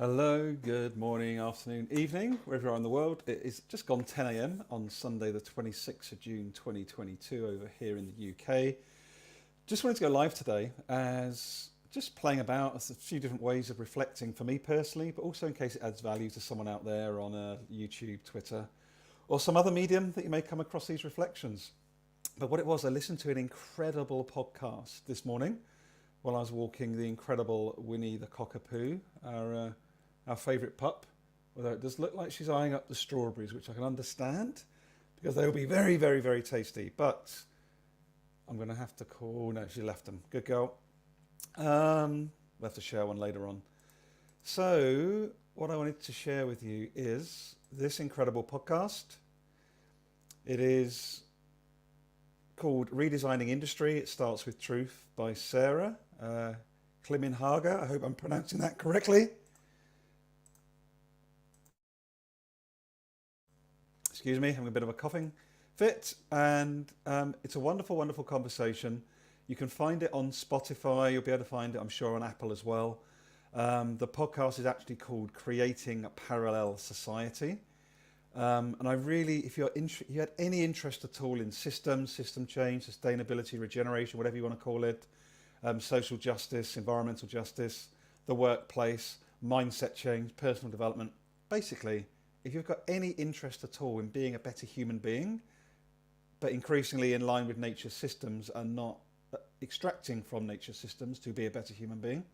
Hello, good morning, afternoon, evening, wherever you are in the world. It is just gone 10 a.m. on Sunday, the 26th of June 2022 over here in the UK. Just wanted to go live today as just playing about as a few different ways of reflecting for me personally, but also in case it adds value to someone out there on YouTube, Twitter, or some other medium that you may come across these reflections. But what it was, I listened to an incredible podcast this morning while I was walking the incredible Winnie the Cockapoo, our favourite pup, although it does look like she's eyeing up the strawberries, which I can understand because they will be very, very, very tasty. But I'm going to have to call. No, she left them. Good girl. We'll have to share one later on. So, what I wanted to share with you is this incredible podcast. It is called Redesigning Industry. It starts with Truth by Sarah Climenhaga. I hope I'm pronouncing that correctly. Excuse me, having a bit of a coughing fit. And it's a wonderful, wonderful conversation. You can find it on Spotify. You'll be able to find it, I'm sure, on Apple as well. The podcast is actually called Creating a Parallel Society. And I really, if you had any interest at all in systems, system change, sustainability, regeneration, whatever you want to call it, social justice, environmental justice, the workplace, mindset change, personal development, basically, if you've got any interest at all in being a better human being, but increasingly in line with nature's systems and not extracting from nature's systems to be a better human being,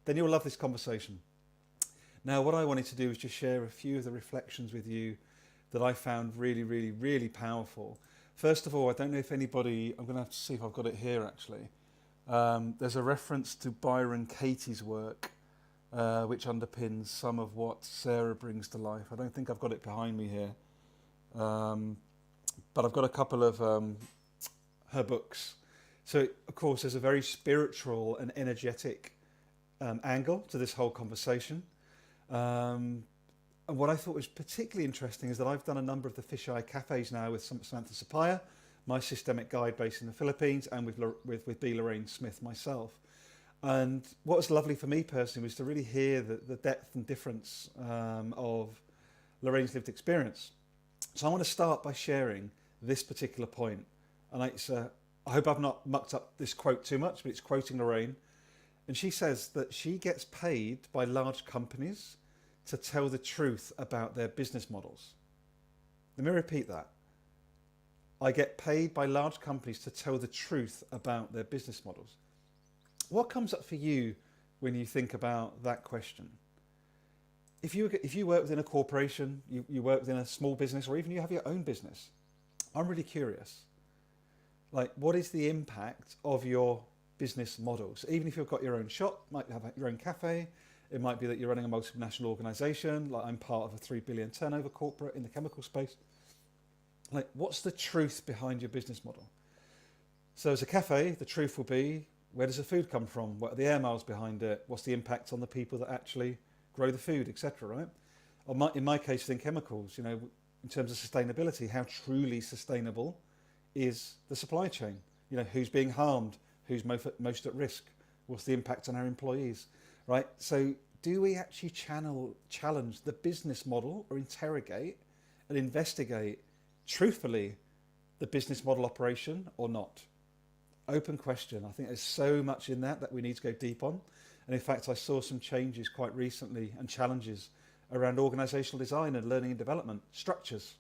then you'll love this conversation. Now, what I wanted to do is just share a few of the reflections with you that I found really, really, really powerful. First of all, I don't know if anybody, I'm going to have to see if I've got it here actually. There's a reference to Byron Katie's work, which underpins some of what Sarah brings to life. I don't think I've got it behind me here, but I've got a couple of her books. So, of course, there's a very spiritual and energetic angle to this whole conversation. And what I thought was particularly interesting is that I've done a number of the fisheye cafes now with Samantha Sapaya, my systemic guide based in the Philippines, and with B Lorraine Smith myself. And what was lovely for me personally was to really hear the depth and difference of Lorraine's lived experience. So I want to start by sharing this particular point. And I hope I've not mucked up this quote too much, but it's quoting Lorraine. And she says that she gets paid by large companies to tell the truth about their business models. Let me repeat that. I get paid by large companies to tell the truth about their business models. What comes up for you when you think about that question? If you work within a corporation, you work within a small business, or even you have your own business, I'm really curious. Like, what is the impact of your business models? Even if you've got your own shop, might have your own cafe, it might be that you're running a multinational organization, like I'm part of a 3 billion turnover corporate in the chemical space. Like, what's the truth behind your business model? So as a cafe, the truth will be, where does the food come from? What are the air miles behind it? What's the impact on the people that actually grow the food, etc., right? Or in my case, in chemicals, in terms of sustainability, how truly sustainable is the supply chain? Who's being harmed? Who's most at risk? What's the impact on our employees, right? So do we actually challenge the business model or interrogate and investigate truthfully the business model operation or not? Open question. I think there's so much in that we need to go deep on. And in fact, I saw some changes quite recently and challenges around organisational design and learning and development structures.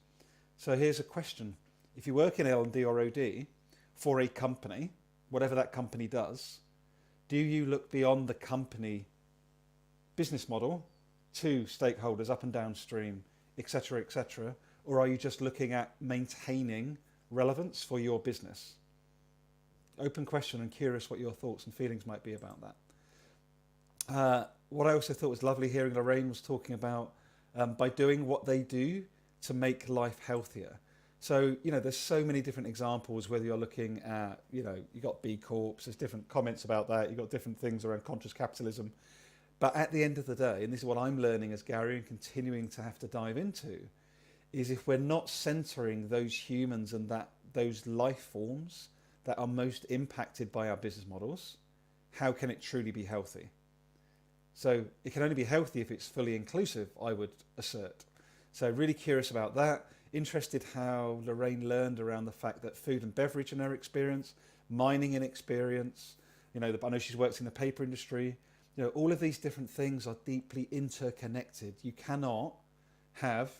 So here's a question. If you work in L&D or OD for a company, whatever that company does, do you look beyond the company business model to stakeholders up and downstream, etc., or are you just looking at maintaining relevance for your business? Open question, and curious what your thoughts and feelings might be about that. What I also thought was lovely hearing Lorraine was talking about by doing what they do to make life healthier. So, there's so many different examples, whether you're looking at, you got B Corps, there's different comments about that, you've got different things around conscious capitalism. But at the end of the day, and this is what I'm learning as Gary and continuing to have to dive into, is if we're not centering those humans and those life forms that are most impacted by our business models, how can it truly be healthy? So it can only be healthy if it's fully inclusive, I would assert. So really curious about that. Interested how Lorraine learned around the fact that food and beverage in her experience, mining in experience, I know she's worked in the paper industry. All of these different things are deeply interconnected. You cannot have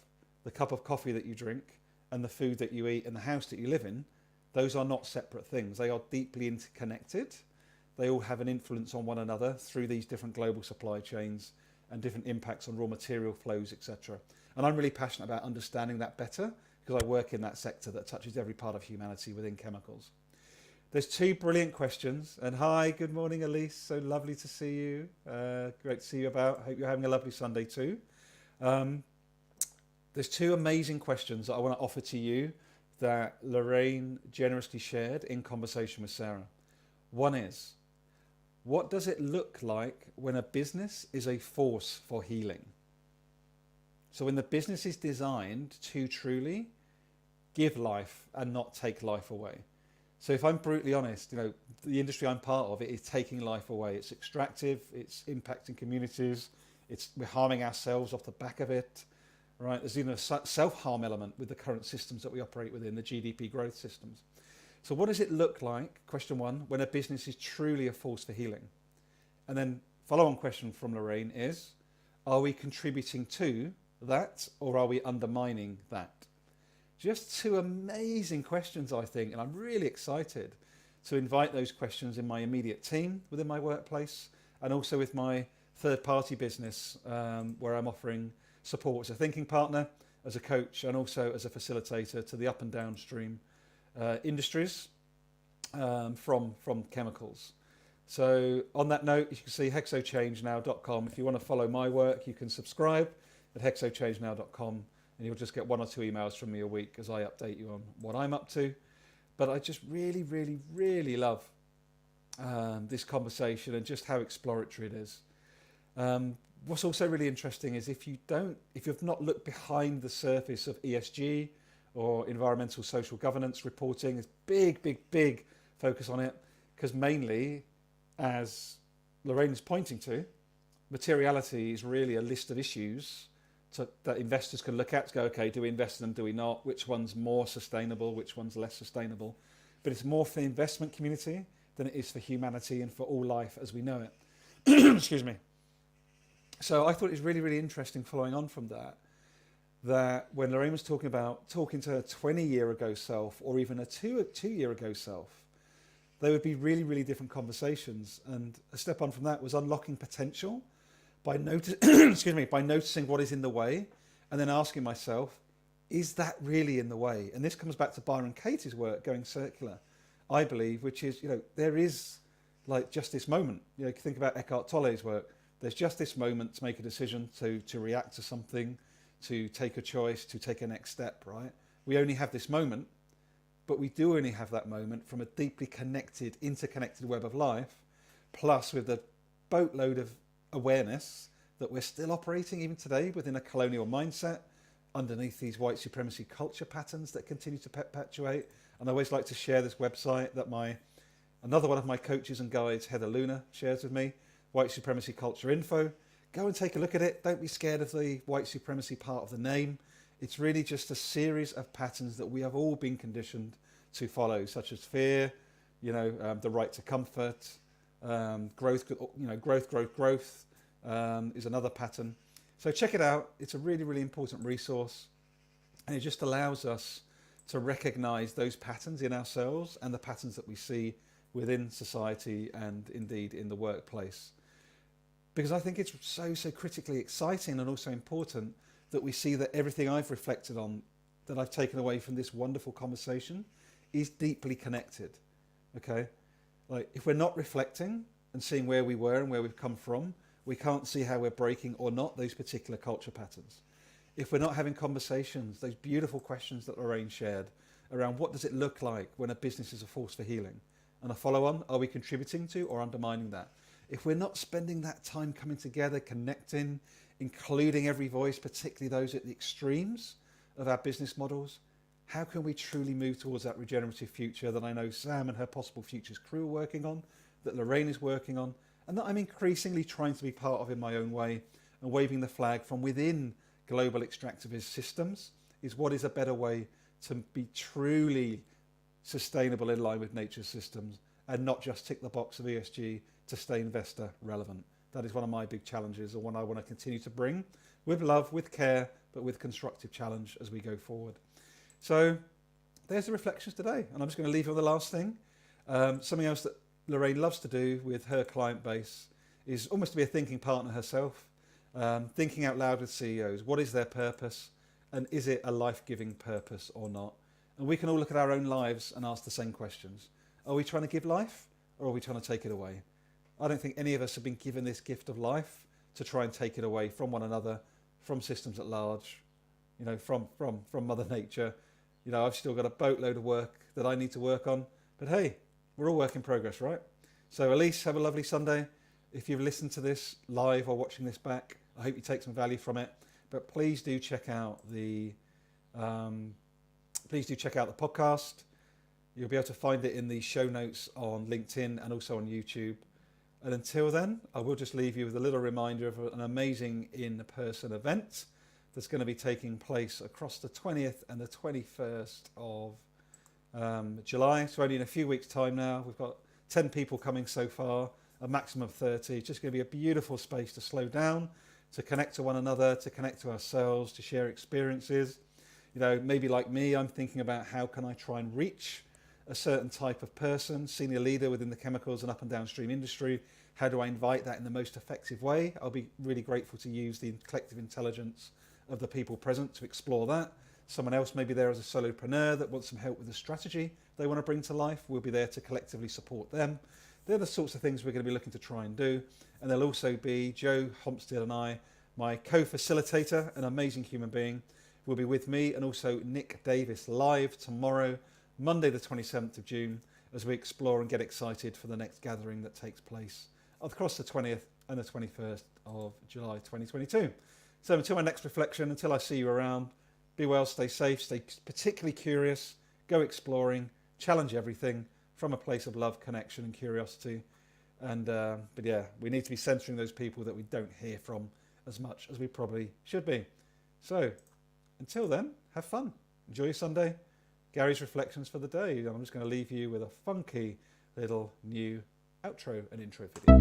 the cup of coffee that you drink and the food that you eat and the house that you live in. Those are not separate things. They are deeply interconnected. They all have an influence on one another through these different global supply chains and different impacts on raw material flows, etc. And I'm really passionate about understanding that better because I work in that sector that touches every part of humanity within chemicals. There's 2 brilliant questions. And hi, good morning, Elise. So lovely to see you. Great to see you about. Hope you're having a lovely Sunday too. There's 2 amazing questions that I want to offer to you that Lorraine generously shared in conversation with Sarah. One is, what does it look like when a business is a force for healing? So when the business is designed to truly give life and not take life away. So if I'm brutally honest, the industry I'm part of, it is taking life away. It's extractive, it's impacting communities, we're harming ourselves off the back of it, right? There's even a self-harm element with the current systems that we operate within, the GDP growth systems. So what does it look like, question 1, when a business is truly a force for healing? And then follow-on question from Lorraine is, are we contributing to that or are we undermining that? Just 2 amazing questions, I think, and I'm really excited to invite those questions in my immediate team within my workplace and also with my third-party business where I'm offering support as a thinking partner, as a coach, and also as a facilitator to the up and downstream industries from chemicals. So on that note, you can see hexochangenow.com. If you want to follow my work, you can subscribe at hexochangenow.com and you'll just get 1 or 2 emails from me a week as I update you on what I'm up to. But I just really, really, really love this conversation and just how exploratory it is. What's also really interesting is if you've not looked behind the surface of ESG or environmental social governance reporting, there's big focus on it because mainly, as Lorraine is pointing to, materiality is really a list of issues that investors can look at to go, okay, do we invest in them, do we not? Which one's more sustainable, which one's less sustainable? But it's more for the investment community than it is for humanity and for all life as we know it. Excuse me. So I thought it was really, really interesting following on from that when Lorraine was talking to her 20-year-ago self or even a two-year-ago self, they would be really, really different conversations. And a step on from that was unlocking potential by noticing what is in the way and then asking myself, is that really in the way? And this comes back to Byron Katie's work, Going Circular, I believe, which is, there is like just this moment. Think about Eckhart Tolle's work. There's just this moment to make a decision, to react to something, to take a choice, to take a next step, right? We only have this moment, but we do only have that moment from a deeply connected, interconnected web of life, plus with a boatload of awareness that we're still operating even today within a colonial mindset underneath these white supremacy culture patterns that continue to perpetuate. And I always like to share this website that another one of my coaches and guides, Heather Luna, shares with me, White Supremacy Culture Info. Go and take a look at it. Don't be scared of the white supremacy part of the name. It's really just a series of patterns that we have all been conditioned to follow, such as fear, the right to comfort, growth is another pattern. So check it out. It's a really, really important resource. And it just allows us to recognize those patterns in ourselves and the patterns that we see within society and indeed in the workplace. Because I think it's so critically exciting and also important that we see that everything I've reflected on, that I've taken away from this wonderful conversation, is deeply connected. Okay? Like, if we're not reflecting and seeing where we were and where we've come from, we can't see how we're breaking or not those particular culture patterns. If we're not having conversations, those beautiful questions that Lorraine shared around what does it look like when a business is a force for healing? And a follow-on, are we contributing to or undermining that? If we're not spending that time coming together, connecting, including every voice, particularly those at the extremes of our business models, how can we truly move towards that regenerative future that I know Sam and her Possible Futures crew are working on, that Lorraine is working on, and that I'm increasingly trying to be part of in my own way, and waving the flag from within global extractivist systems is what is a better way to be truly sustainable in line with nature's systems, and not just tick the box of ESG to stay investor relevant. That is one of my big challenges, and one I want to continue to bring with love, with care, but with constructive challenge as we go forward. So there's the reflections today, and I'm just going to leave you on the last thing. Something else that Lorraine loves to do with her client base is almost to be a thinking partner herself, thinking out loud with CEOs. What is their purpose, and is it a life-giving purpose or not? And we can all look at our own lives and ask the same questions. Are we trying to give life, or are we trying to take it away? I don't think any of us have been given this gift of life to try and take it away from one another, from systems at large, you know, from Mother Nature. You know, I've still got a boatload of work that I need to work on, but hey, we're all work in progress, right? So Elise, have a lovely Sunday. If you've listened to this live or watching this back, I hope you take some value from it. But please do check out the podcast. You'll be able to find it in the show notes on LinkedIn and also on YouTube. And until then, I will just leave you with a little reminder of an amazing in-person event that's going to be taking place across the 20th and the 21st of July. So only in a few weeks' time now. We've got 10 people coming so far, a maximum of 30. It's just going to be a beautiful space to slow down, to connect to one another, to connect to ourselves, to share experiences. You know, maybe like me, I'm thinking about how can I try and reach a certain type of person, senior leader within the chemicals and up and downstream industry. How do I invite that in the most effective way? I'll be really grateful to use the collective intelligence of the people present to explore that. Someone else may be there as a solopreneur that wants some help with a strategy they want to bring to life. We'll be there to collectively support them. They're the sorts of things we're going to be looking to try and do. And there'll also be Joe Homstead and I, my co-facilitator, an amazing human being, will be with me, and also Nick Davis live tomorrow, Monday the 27th of June, as we explore and get excited for the next gathering that takes place across the 20th and the 21st of July 2022. So until my next reflection, until I see you around, be well, stay safe, stay particularly curious, go exploring, challenge everything from a place of love, connection and curiosity. And but yeah, we need to be centering those people that we don't hear from as much as we probably should be. So until then, have fun. Enjoy your Sunday. Gary's reflections for the day. I'm just going to leave you with a funky little new outro and intro video.